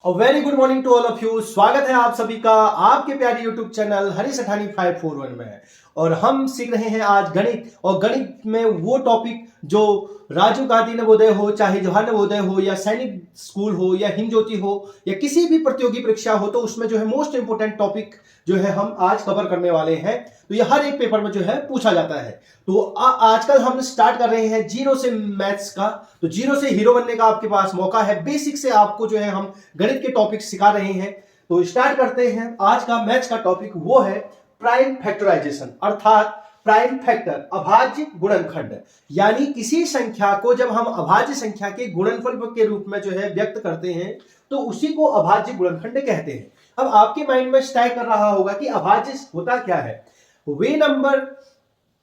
Very good morning to all of you. स्वागत है आप सभी का आपके प्यारे यूट्यूब चैनल हरीश अठानी 541 में। और हम सीख रहे हैं आज गणित, और गणित में वो टॉपिक जो राजीव गांधी नवोदय हो, चाहे जवाहर नवोदय हो, या सैनिक स्कूल हो, या हिम ज्योति हो, या किसी भी प्रतियोगी परीक्षा हो, तो उसमें जो है मोस्ट इंपोर्टेंट टॉपिक जो है हम आज कवर करने वाले हैं। तो ये हर एक पेपर में जो है पूछा जाता है। तो आजकल हम स्टार्ट कर रहे हैं जीरो से मैथ्स का। तो जीरो से हीरो बनने का आपके पास मौका है। बेसिक से आपको जो है हम गणित के टॉपिक सिखा रहे हैं। तो स्टार्ट करते हैं। आज का मैथ्स का टॉपिक वो है प्राइम फैक्टराइजेशन, अर्थात प्राइम फैक्टर, अभाज्य गुणनखंड। यानी किसी संख्या को जब हम अभाज्य संख्या के गुणनफल के रूप में जो है व्यक्त करते हैं तो उसी को अभाज्य गुणनखंड कहते हैं। अब आपके माइंड में स्ट्राइक कर रहा होगा कि अभाज्य होता क्या है। वे नंबर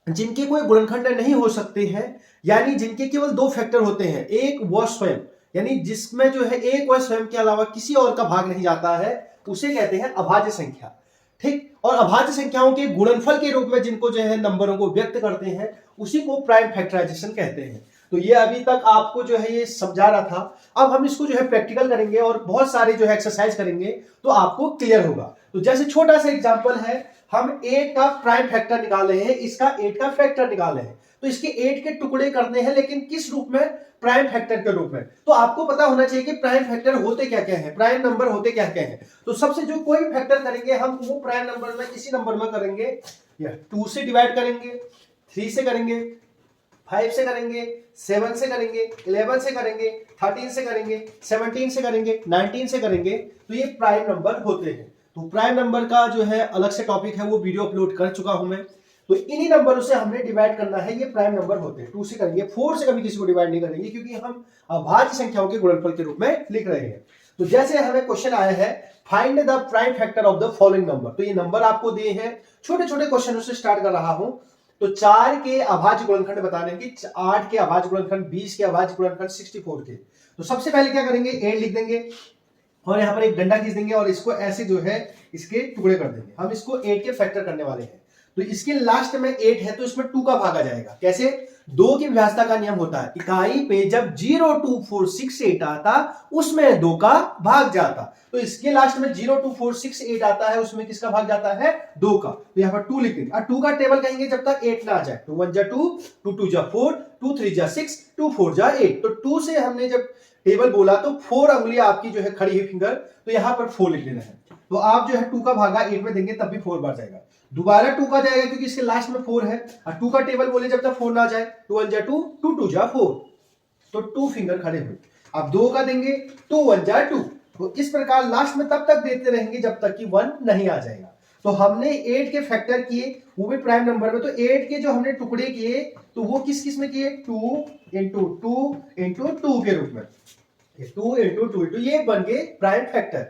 जिनके कोई गुणनखंड नहीं हो सकते हैं, यानी जिनके केवल दो फैक्टर होते हैं, एक व स्वयं, यानी जिसमें जो है एक व स्वयं के अलावा किसी और का भाग नहीं जाता है, उसे कहते हैं अभाज्य संख्या। ठीक। और अभाज्य संख्याओं के गुणनफल के रूप में जिनको जो है नंबरों को व्यक्त करते हैं उसी को प्राइम फैक्टराइजेशन कहते हैं। तो ये अभी तक आपको जो है ये समझा रहा था। अब हम इसको जो है प्रैक्टिकल करेंगे और बहुत सारे जो है एक्सरसाइज करेंगे तो आपको क्लियर होगा। तो जैसे छोटा सा एग्जांपल है, हम 8 का प्राइम फैक्टर निकाल रहे हैं, इसका 8 का फैक्टर निकाल रहे हैं। तो इसके 8 के टुकड़े करने हैं, लेकिन किस रूप में? प्राइम फैक्टर के रूप में। तो आपको पता होना चाहिए कि प्राइम फैक्टर होते क्या क्या है, प्राइम नंबर होते क्या क्या है। तो सबसे जो कोई फैक्टर करेंगे हम वो प्राइम नंबर में इसी नंबर में करेंगे, या 2 से डिवाइड करेंगे, 3 से करेंगे, 5 से करेंगे, 7 से करेंगे, 11 से करेंगे, 13 से करेंगे, 17 से करेंगे, 19 से करेंगे। तो ये प्राइम नंबर होते हैं। तो प्राइम नंबर का जो है अलग से टॉपिक है, वो वीडियो अपलोड कर चुका हूं मैं। तो इन्हीं नंबरों से हमने डिवाइड करना है, ये प्राइम नंबर होते हैं। 2 से करेंगे, 4 से कभी किसी को डिवाइड नहीं करेंगे, क्योंकि हम अभाज्य संख्याओं के गुणनफल के रूप में लिख रहे हैं। तो जैसे हमें क्वेश्चन आया है, find the prime factor of the following number. तो ये नंबर आपको दिए हैं, छोटे छोटे क्वेश्चनों से स्टार्ट कर रहा हूं। तो 4 के अभाज्य गुणनखंड बताने की, 8 के अभाज्य गुणनखंड, 20 के अभाज्य गुणनखंड, 64 के। तो सबसे पहले क्या करेंगे, 8 लिख देंगे और यहाँ पर एक डंडा खींच देंगे और इसको ऐसे जो है इसके टुकड़े कर देंगे। हम इसको 8 के फैक्टर करने वाले हैं। तो इसके लास्ट में 8 है तो इसमें 2 का भागा जाएगा। कैसे? 2 की विभाज्यता का नियम होता है, इकाई पे जब 0, 2, 4, 6, 8 आता उसमें 2 का भाग जाता। तो इसके लास्ट में 0, 2, 4, 6, 8 आता है, उसमें किसका भाग जाता है? 2 का। तो यहाँ पर 2 लिख देंगे और 2 का टेबल कहेंगे जब तक 8 ना आ जाए। 2 1 जा 2, 2 2 जा 4, 2 3 जा 6, 2 4 जा 8। तो 2 से हमने जब टेबल बोला तो 4 अंगुलियां आपकी जो है खड़ी है फिंगर, तो यहाँ पर 4 लिख देना है। तो आप जो है 2 का भागा 8 में देंगे तब भी 4 बार जाएगा। दोबारा 2 का जाएगा क्योंकि इसके लास्ट में 4 है, और 2 का टेबल बोले जब तक 4 ना जाए। 2 1 जा 2, 2 2 जा 4, तो 2 फिंगर खड़े हुए। अब 2 का देंगे, 2 1 जा 2। तो इस प्रकार लास्ट में तब तक देते रहेंगे जब तक कि 1 नहीं आ जाएगा। तो हमने 8 के फैक्टर किए, वो भी प्राइम नंबर में। तो 8 के जो हमने टुकड़े किए तो वो किस किस में किए? 2 इंटू 2 इंटू 2 के रूप में। 2 इंटू 2 इंटू ये बन गए प्राइम फैक्टर।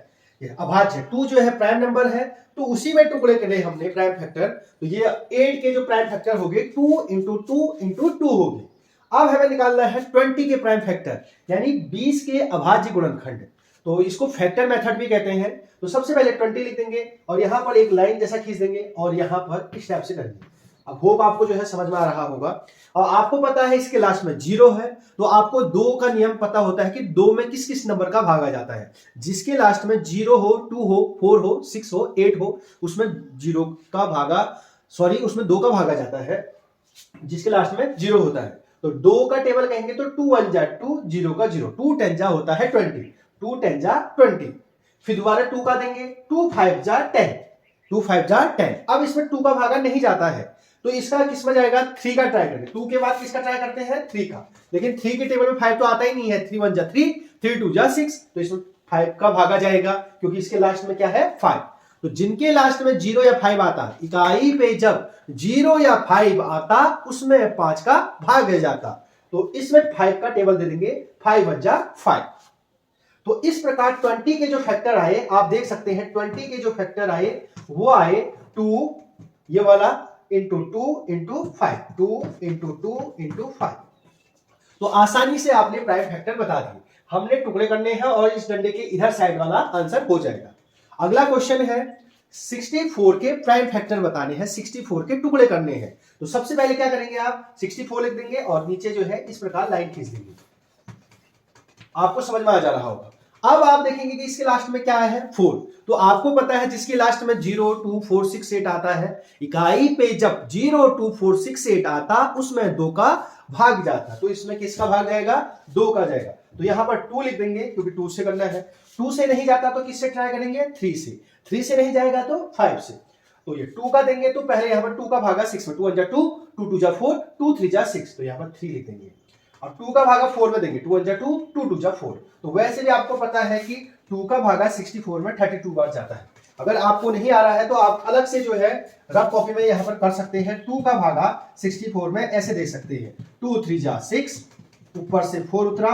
अभाज्य 2 जो है प्राइम नंबर है, तो उसी में टुकड़े करे हमने प्राइम फैक्टर। तो ये 8 के जो प्राइम फैक्टर हो गए 2 इंटू 2 इंटू 2 हो गए। अब हमें निकालना है 20 के प्राइम फैक्टर, यानी 20 के अभाज्य गुणनखंड। तो इसको फैक्टर मेथड भी कहते हैं। तो सबसे पहले 20 लिख देंगे और यहां पर एक लाइन जैसा खींच देंगे और यहां पर इस टाइप से करेंगे। अब होप आपको जो है समझ में आ रहा होगा। और आपको पता है इसके लास्ट में 0 है, तो आपको 2 का नियम पता होता है कि 2 में किस किस नंबर का भागा जाता है। जिसके लास्ट में 0 हो, 2 हो, 4 हो, 6 हो, 8 हो, उसमें 0 का भागा, सॉरी उसमें 2 का भागा जाता है जिसके लास्ट में 0 होता है। तो 2 का टेबल कहेंगे तो 2 1 जा 2, 0 का 0, 2 10 जा होता है 20, 2 10 जा 20। फिर दोबारा 2 का देंगे, 2 5 जा 10, 2 5 जा 10। अब इसमें 2 का भागा नहीं जाता है, तो इसका किस में जाएगा? 3 का ट्राई करेंगे। 2 के बाद किसका ट्राई करते हैं? 3 का। लेकिन 3 के टेबल में 5 तो आता ही नहीं है। 3 1 जा 3, 3 2 जा 6, तो इसमें 5 का भागा जाएगा क्योंकि इसके लास्ट में क्या है? 5। तो जिनके लास्ट में 0 या 5 आता, इकाई पे जब 0 या 5 आता उसमें 5 का भाग जाता। तो इसमें 5 का टेबल दे देंगे, 5 1 जा 5। तो इस प्रकार 20 के जो फैक्टर आए आप देख सकते हैं, 20 के जो फैक्टर आए वो आए 2 ये वाला इंटू 2 इंटू 5, 2 इंटू 2 इंटू 5। तो आसानी से आपने प्राइम फैक्टर बता दिए। हमने टुकड़े करने हैं और इस डंडे के इधर साइड वाला आंसर हो जाएगा। अगला क्वेश्चन है 64 के प्राइम फैक्टर बताने हैं, 64 के टुकड़े करने हैं। तो सबसे पहले क्या करेंगे, आप 64 लिख देंगे और नीचे जो है इस प्रकार लाइन खींच देंगे। आपको समझ में आ जा रहा होगा। अब आप देखेंगे कि इसके लास्ट में क्या है 4। तो आपको पता है जिसके लास्ट में 0 2 4 6 8 आता है, इकाई पे जब 0 2 4 6 8 आता उसमें 2 का भाग जाता, तो इसमें किसका भाग जाएगा 2 का जाएगा। तो यहां पर 2 लिख देंगे क्योंकि 2 से करना है। 2 से नहीं जाता तो किससे ट्राई करेंगे 3 से, 3 से नहीं जाएगा तो 5 से। तो ये 2 का देंगे तो पहले यहां पर 2 का भागा 6 में, 2 1 जा 2, 2 2 जा 4, 2 3 जा 6, तो यहां पर 3 लिख देंगे। और 2 का भागा 4 में देंगे, 2 1 जा 2, 2 2 जा 4। तो वैसे भी आपको पता है कि 2 का भागा 64 में 32 बार जाता है। अगर आपको नहीं आ रहा है तो आप अलग से जो है रफ कॉपी में यहां पर कर सकते हैं। 2 का भागा 64 में ऐसे दे सकते हैं, 2 3 जा 6, ऊपर से 4 उतरा,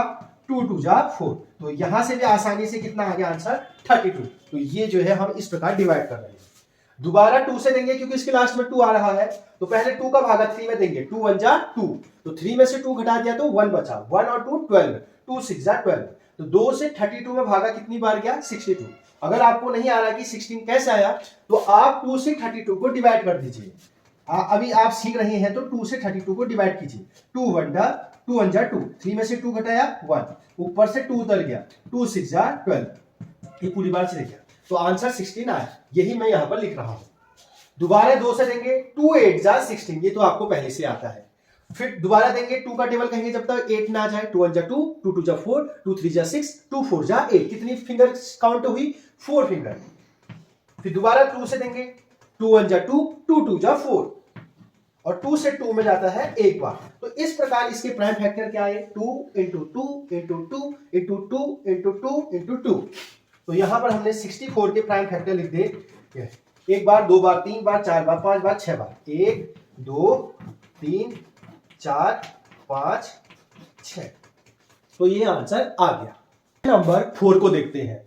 2 2 जा 4। तो यहां से भी आसानी से कितना आ गया आंसर 32। तो ये जो है हम इस प्रकार डिवाइड कर रहे हैं। दोबारा 2 से देंगे क्योंकि इसके लास्ट में 2 आ रहा है, तो पहले 2 का भागा 3 में देंगे, 2 1 जा 2, तो 3 में से 2 घटा दिया तो 1 बचा, 1 और 2 12, 2 6 जा 12। तो 2 से 32 में भागा कितनी बार गया 62। अगर आपको नहीं आ रहा कि 16 कैसे आया तो आप 2 से 32 को डिवाइड कर दीजिए। अभी आप सीख रहे हैं तो 2 से 32 को डिवाइड कीजिए। 2 1 जा 2, 3 में से 2 घटाया 1, ऊपर से 2 उतर गया, 2 6 जा 12, ये पूरी बार चले गया, तो आंसर 16 आया। यही मैं यहां पर लिख रहा हूं। दोबारा 2 से देंगे, 2 8 जा 16, ये तो आपको पहले से आता है। फिर दोबारा देंगे 2 का टेबल कहेंगे जब तक 8 ना आ जाए, 2 1 जा 2, 2 2 जा 4, 2 3 जा 6, 2 4 जा 8, कितनी फिंगर काउंट हुई 4 फिंगर। फिर दोबारा 2 से देंगे, 2 1 जा 2, 2 2 जा 4, और 2 से 2 में जाता है एक बार। तो इस प्रकार इसके प्राइम फैक्टर क्या है 2 into 2 into 2 into 2 into 2 into 2। तो यहां पर हमने 64 के प्राइम फैक्टर लिख दे, एक बार, दो बार, तीन बार, चार बार, पांच बार, 6 बार, 1 2 3 4 5 6। तो ये आंसर आ गया। नंबर 4 को देखते हैं।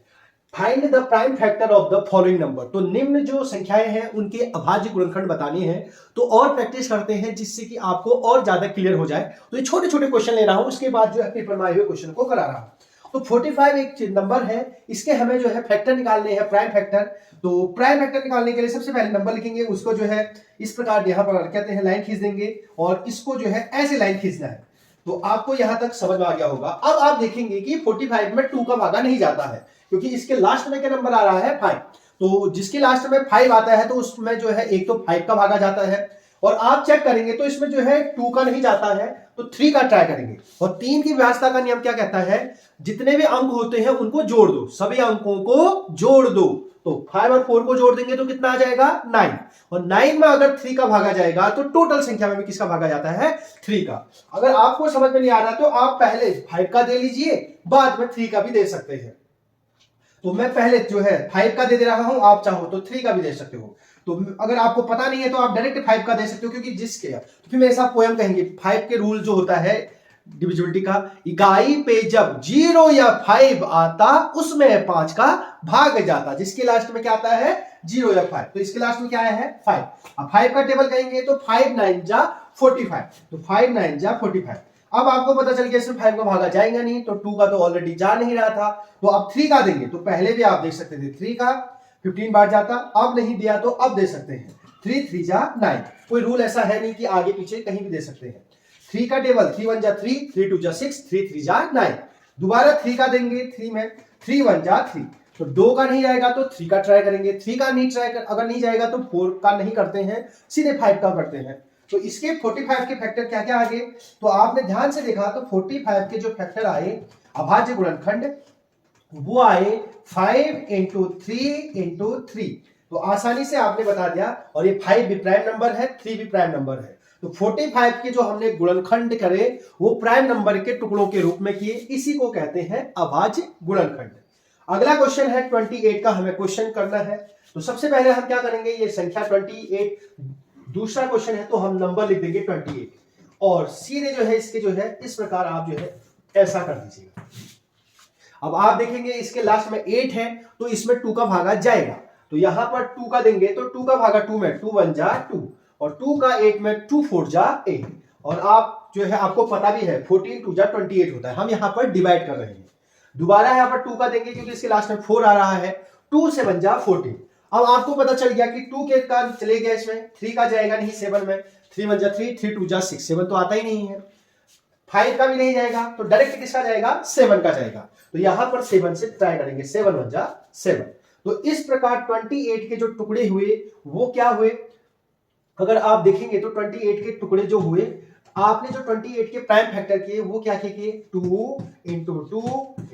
Find the prime factor of the following number. तो निम्न जो संख्याएं हैं उनके अभाज्य गुणनखंड बताने हैं। तो और प्रैक्टिस करते हैं जिससे कि आपको और ज्यादा क्लियर हो जाए। तो ये छोटे छोटे क्वेश्चन ले रहा हूं, उसके बाद जो है पेपर में आए हुए क्वेश्चन को करा रहा हूं। तो 45 एक नंबर है, इसके हमें जो है फैक्टर निकालने हैं, प्राइम फैक्टर। तो प्राइम फैक्टर निकालने के लिए सबसे पहले नंबर लिखेंगे, उसको जो है इस प्रकार यहाँ पर कहते हैं लाइन खींच देंगे, और इसको जो है ऐसे लाइन खींचना है। तो आपको यहां तक समझ में आ गया होगा। अब आप देखेंगे कि 45 में 2 का भागा नहीं जाता है, क्योंकि इसके लास्ट में क्या नंबर आ रहा है 5। तो जिसके लास्ट में 5 आता है तो उसमें जो है एक तो 5 का भागा जाता है, और आप चेक करेंगे तो इसमें जो है 2 का नहीं जाता है, तो 3 का ट्राई करेंगे। और 3 की व्यवस्था का नियम क्या कहता है, जितने भी अंक होते हैं उनको जोड़ दो, सभी अंकों को जोड़ दो। तो 5 और 4 को जोड़ देंगे तो कितना आ जाएगा 9, और 9 में अगर 3 का भागा जाएगा तो टोटल संख्या में भी किसका भागा जाता है 3 का। अगर आपको समझ में नहीं आ रहा तो आप पहले 5 का दे लीजिए, बाद में 3 का भी दे सकते हैं। तो मैं पहले जो है 5 का दे रहा हूं, आप चाहो तो 3 का भी दे सकते हो। तो अगर आपको पता नहीं है तो आप डायरेक्ट 5 का दे सकते हो, क्योंकि जिसके तो फिर मेरे साथ पोयम कहेंगे। 5 के रूल जो होता है डिविजिबिलिटी का, इकाई पे जब 0 या 5 आता उसमें 5 का भाग जाता। जिसके लास्ट में क्या आता है 0 या 5, तो इसके लास्ट में क्या आया है 5। अब 5 का टेबल कहेंगे तो 5 9 जा 45, तो 5 9 जा 45। अब आपको पता चल गया इसमें 5 का भागा जाएगा नहीं, तो 2 का तो ऑलरेडी जा नहीं रहा था, तो अब 3 का देंगे। तो पहले भी आप देख सकते थे 3 का 15 बार जाता, अब नहीं दिया तो अब दे सकते हैं 3 3 जा 9। कोई रूल ऐसा है नहीं कि आगे पीछे कहीं भी दे सकते हैं। 3 का टेबल 3 1 जा 3, 3 2 जा 6, 3 3 जा 9। दोबारा 3 का देंगे, 3 में 3 1 जा 3, तो 2 का नहीं जाएगा तो 3 का ट्राई करेंगे। 3 का नहीं ट्राई कर, अगर नहीं जाएगा तो 4 का नहीं करते हैं, सीधे 5 का करते हैं। तो इसके 45 के फैक्टर क्या क्या आगे, तो आपने ध्यान से देखा तो 45 के जो फैक्टर आए अभाज्य गुणनखंड, वो आए 5 इंटू 3 इंटू 3। तो आसानी से आपने बता दिया, और ये 5 भी प्राइम नंबर है, 3 भी प्राइम नंबर है। तो 45 के जो हमने गुणनखंड करे वो प्राइम नंबर के टुकड़ों के रूप में किए, इसी को कहते हैं अभाज्य गुणनखंड। अगला क्वेश्चन है 28 का, हमें क्वेश्चन करना है। तो सबसे पहले हम क्या करेंगे, ये संख्या 28 दूसरा क्वेश्चन है, तो हम नंबर लिख देंगे 28, और सीधे जो है इसके जो है इस प्रकार आप जो है ऐसा कर दीजिएगा। अब आप देखेंगे इसके लास्ट में 8 है, तो इसमें 2 का भागा जाएगा। तो यहां पर 2 का देंगे तो 2 का भागा 2 में 2 1 जा 2, और 2 का 8 में 2 4 जा 8। और आप जो है आपको पता भी है 14 2 जा 28 होता है, हम यहां पर डिवाइड कर रहे हैं। दोबारा यहां पर 2 का देंगे क्योंकि इसके लास्ट में 4 आ रहा है, 2 7 जा 14। अब आपको पता चल गया कि 2 के का चले गया, इसमें 3 का जाएगा नहीं 7 में, 3 1 जा 3, 3 2 जा 6, 7 तो आता ही नहीं है। 5 का भी नहीं जाएगा, तो डायरेक्ट किसका जाएगा, 7 का जाएगा। तो यहां पर 7 से ट्राई करेंगे, 7 1 जा 7। तो इस प्रकार 28 के जो टुकड़े हुए वो क्या हुए, अगर आप देखेंगे तो 28 के टुकड़े जो हुए, आपने जो 28 के प्राइम फैक्टर किए वो क्या किए, 2 इंटू 2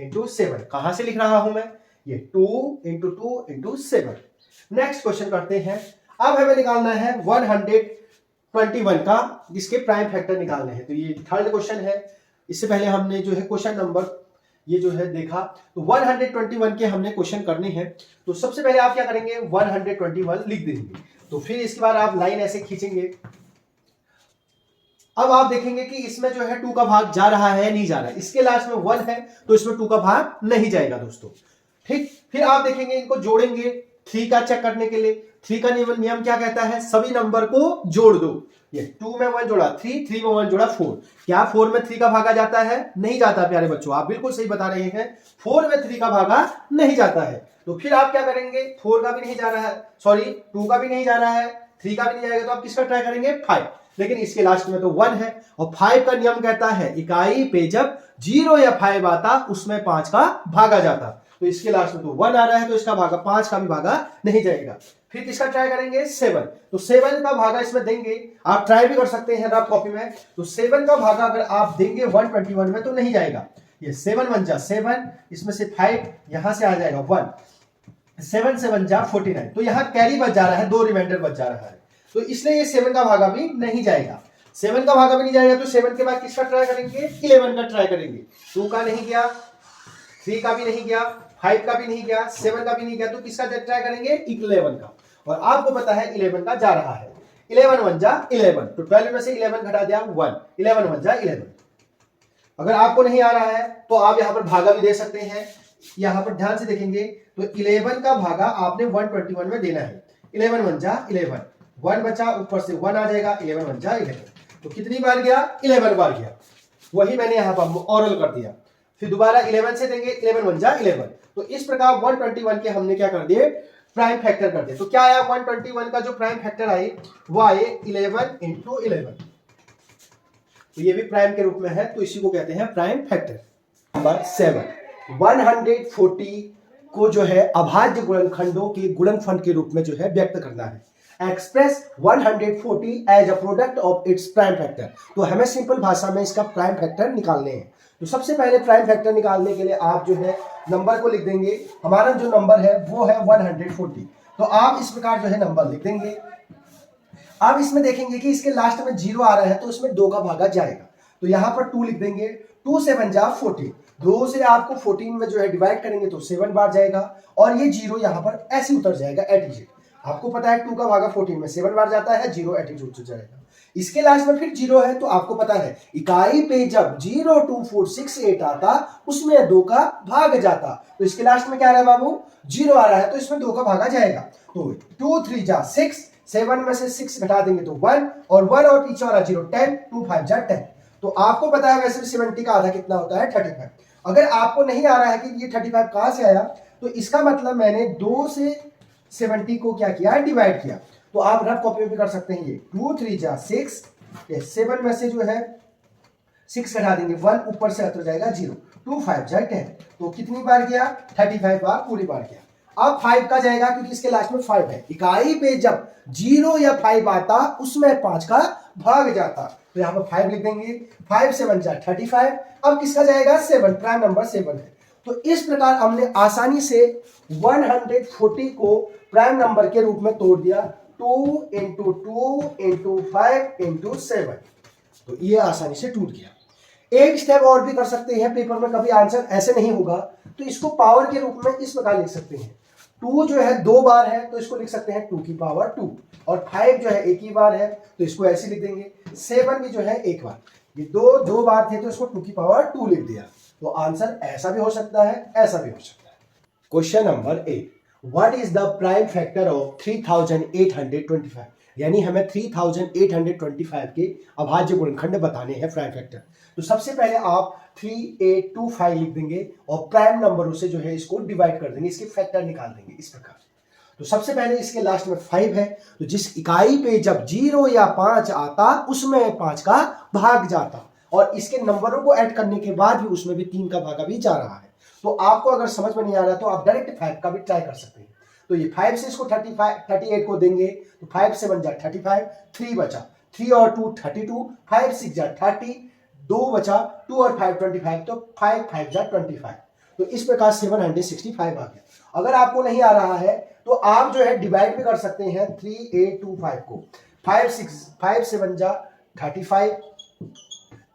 इंटू 7। कहां से लिख रहा हूं मैं, ये 2 इंटू 2 इंटू 7। नेक्स्ट क्वेश्चन करते हैं। अब हमें निकालना है 121 का, जिसके प्राइम फैक्टर निकालने हैं। तो ये थर्ड क्वेश्चन है। इससे पहले हमने जो है क्वेश्चन नंबर ये जो है देखा, तो 121 के हमने क्वेश्चन करने हैं। तो सबसे पहले आप क्या करेंगे, 121 लिख देंगे। तो फिर इसके बाद आप लाइन ऐसे खींचेंगे। अब आप देखेंगे कि इसमें जो है 2 का भाग जा रहा है, नहीं जा रहा है। इसके लास्ट में 1 है तो इसमें 2 का भाग नहीं जाएगा दोस्तों, ठीक। फिर आप देखेंगे, इनको जोड़ेंगे 3 का चेक करने के लिए। 3 का नियम क्या कहता है, सभी नंबर को जोड़ दो। ये 2 में 1 जोड़ा 3, 3 में 1 जोड़ा 4। क्या 4 में 3 का भागा जाता है, नहीं जाता प्यारे बच्चों, आप बिल्कुल सही बता रहे हैं, 4 में 3 का भागा नहीं जाता है। तो फिर आप क्या करेंगे, 4 का भी नहीं जा रहा है, सॉरी 2 का भी नहीं जा रहा है, 3 का भी नहीं जाएगा, तो आप किसका ट्राई करेंगे, 5। लेकिन इसके लास्ट में तो 1 है, और 5 का नियम कहता है इकाई पे जब 0 या 5 आता उसमें 5 का भागा जाता। तो इसके लास्ट में तो 1 आ रहा है, तो इसका भागा 5 का भी भागा नहीं जाएगा। फिर किसका ट्राई करेंगे, 7। तो 7 का भागा इसमें देंगे, आप ट्राई भी कर सकते हैं रफ कॉपी में। तो 7 का भागा अगर आप देंगे 121 में तो नहीं जाएगा। ये 7 1 जा 7, इसमें से 5 यहां से आ जाएगा 1, 7 7 जा 49। तो यहां कैरी बच जा रहा है, 2 रिमाइंडर बच जा रहा है, तो इसलिए ये 7 का भागा भी नहीं जाएगा। 7 का भागा भी नहीं जाएगा, तो 7 के बाद किसका ट्राई करेंगे, 11 का ट्राई करेंगे। 2 का नहीं गया, 3 का भी नहीं गया, 5 का भी नहीं गया, 7 का भी नहीं गया, तो किसका ट्राई करेंगे, 11 का। और आपको पता है 11 का जा रहा है, 11 1 जा 11। तो 12 में से 11 घटा दिया 1, 11 1 जा 11। अगर आपको नहीं आ रहा है तो आप यहां पर भागा भी दे सकते हैं। यहां पर ध्यान से देखेंगे तो 11 का भागा आपने 121 में देना है। 11 1 जा 11, 1 बचा, ऊपर से 1 आ जाएगा, 11 1 जा 11। तो कितनी बार गया, 11 बार गया। वही मैंने यहां पर ऑरल कर दिया। फिर दोबारा 11 से देंगे, 11 1 जा 11। तो इस प्रकार 121 के हमने क्या कर दिए, प्राइम फैक्टर कर दिए। तो क्या आया, 121 का जो प्राइम फैक्टर आए वो आए 11 इंटू 11। तो ये भी प्राइम के रूप में है, तो इसी को कहते हैं प्राइम फैक्टर। नंबर 7, 140 को जो है अभाज्य गुणनखंडों के गुणनफल के रूप में जो है व्यक्त करना है। Express 140 as a product of its prime factor. तो हमें सिंपल भाषा में इसका प्राइम फैक्टर निकालने हैं। तो सबसे पहले प्राइम फैक्टर निकालने के लिए आप जो है नंबर को लिख देंगे। हमारा जो नंबर है वो है 140। तो आप इस प्रकार जो है नंबर लिख देंगे। आप इसमें देखेंगे कि इसके लास्ट में 0 आ रहा है, तो इसमें 2 का भागा जाएगा। तो यहां पर 2 लिख देंगे। 2 7 जा 14, 2 से आपको 14 में जो है डिवाइड करेंगे तो 7 बार जाएगा, और ये 0 यहां पर ऐसे उतर जाएगा एटीट्यूड। आपको पता है 2 का भागा 14 में 7 बार जाता है, 0 एटीट्यूड से जाएगा। इसके लास्ट में फिर 0 है, तो आपको पता है इकाई पे जब 0 2 4 6 8 आता उसमें 2 का भाग जाता। तो इसके लास्ट में क्या आ रहा है बाबू, 0 आ रहा है, तो इसमें 2 का भागा जाएगा। तो 2 3 जा 6, 7 में से 6 घटा देंगे तो 1, और 1 और पीछे वाला 0 10, 2 5 जा 10। तो आपको पता है वैसे 70 का आधा कितना होता है, 35। अगर आपको नहीं आ रहा है कि ये 35 कहां से आया, तो इसका मतलब मैंने 2 से 70 को क्या किया, डिवाइड किया। तो आप रफ कॉपी में भी कर सकते हैं। ये 2 3 जा 6, ये 7 में से जो है 6 घटा देंगे, 1 ऊपर से उतर जाएगा 0, 2 5 जा 10। तो कितनी बार गया, 35 बार पूरी बार गया। अब 5 का जाएगा क्योंकि इसके लास्ट में 5 है। इकाई पे जब 0 या 5 आता उसमें 5 का भाग जाता। तो यहां पर 5 लिख देंगे। 5 7 जा 35। अब किसका जाएगा, 7, प्राइम नंबर 7 है। तो इस प्रकार हमने आसानी से 140 को प्राइम नंबर के रूप में तोड़ दिया, 2 इंटू 2 इंटू 5 इंटू 7। तो ये आसानी से टूट गया। एक स्टेप और भी कर सकते हैं, पेपर में कभी आंसर ऐसे नहीं होगा तो इसको पावर के रूप में इस प्रकार लिख सकते हैं। 2 जो है 2 बार है तो इसको लिख सकते हैं 2 की पावर 2, और 5 जो है 1 ही बार है तो इसको ऐसे लिख देंगे। 7 भी जो है 1 बार, ये 2 बार थे तो इसको 2 की पावर 2 लिख दिया। तो आंसर ऐसा भी हो सकता है, ऐसा भी हो सकता है। Question number 8, what is the prime factor of 3825? यानी हमें 3825 के अभाज्य गुणनखंड बताने हैं प्राइम फैक्टर। तो सबसे पहले आप 3825 लिख देंगे और प्राइम नंबरों से जो है इसको डिवाइड कर देंगे, इसके फैक्टर निकाल देंगे इस प्रकार। तो सबसे पहले इसके लास्ट में 5 है, तो जिस इकाई पे जब 0 या 5 आता उसमें 5 का भाग जाता, और इसके नंबरों को ऐड करने के बाद भी उसमें भी 3 का भागा भी जा रहा है। तो आपको अगर समझ में नहीं आ रहा तो आप डायरेक्ट 5 का भी ट्राई कर सकते हैं। तो ये 5 से इसको 38 को देंगे तो 5 से बन जा 35, 3 बचा, 3 और 2 32, 5 6 जा 30, 2 बचा, 2 और 5 25, तो 5 5 जा 25। तो इस प्रकार 765 आ गया। अगर आपको नहीं आ रहा है तो आप जो है डिवाइड भी कर सकते हैं 3825 को। 5 से बन जा 35,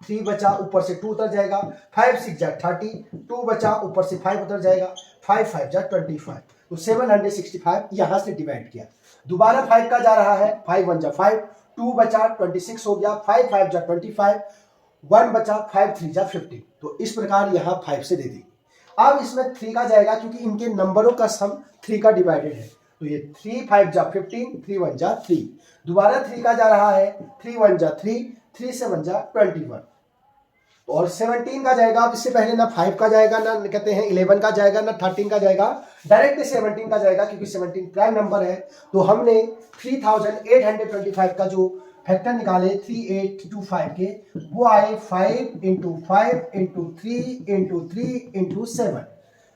3 बचा, ऊपर से 2 उतर जाएगा, 5 6 जा 30, 2 बचा, ऊपर से 5 उतर जाएगा, 5 5 जा 25। तो 765 यहां से डिवाइड किया। दोबारा 5 का जा रहा है, 5 1 जा 5, 2 बचा, 26 हो गया, 5 5 जा 25, 1 बचा, 5 3 जा 15। तो इस प्रकार यहां 5 से दे दी। अब इसमें 3 का जाएगा क्योंकि इनके नंबरों का सम 3 का डिवाइडेड है। तो ये 3 5 जा 15, 3 1 जा 3। दोबारा 3 का जा रहा है, 3 1 जा 3, 3 से 1 जा 21। और 17 का जाएगा। अब इससे पहले ना 5 का जाएगा, ना कहते हैं 11 का जाएगा, ना 13 का जाएगा, डायरेक्ट 17 का जाएगा क्योंकि 17 प्राइम नंबर है। तो हमने 3825 का जो फैक्टर निकाले 3825 के, वो आए 5 × 5 × 3 × 3 × 7,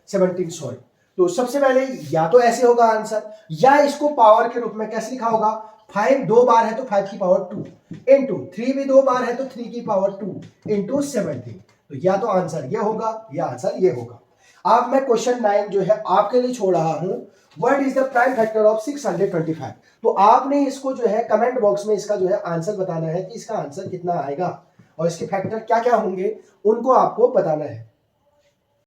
17 सॉरी। तो सबसे पहले या तो ऐसे होगा आंसर, या इसको पावर के रूप में कैसे लिखा होगा, 5 2 बार है तो 5 की पावर 2 इंटू 3 भी 2 बार है तो 3 की पावर 2 इंटू 17। तो या तो आंसर ये होगा या आंसर ये होगा। अब मैं क्वेश्चन 9 जो है आपके लिए छोड़ रहा हूं, what is the prime factor of 625। तो आपने इसको जो है कमेंट बॉक्स में इसका जो है आंसर बताना है कि इसका आंसर कितना आएगा और इसके फैक्टर क्या क्या होंगे उनको आपको बताना है।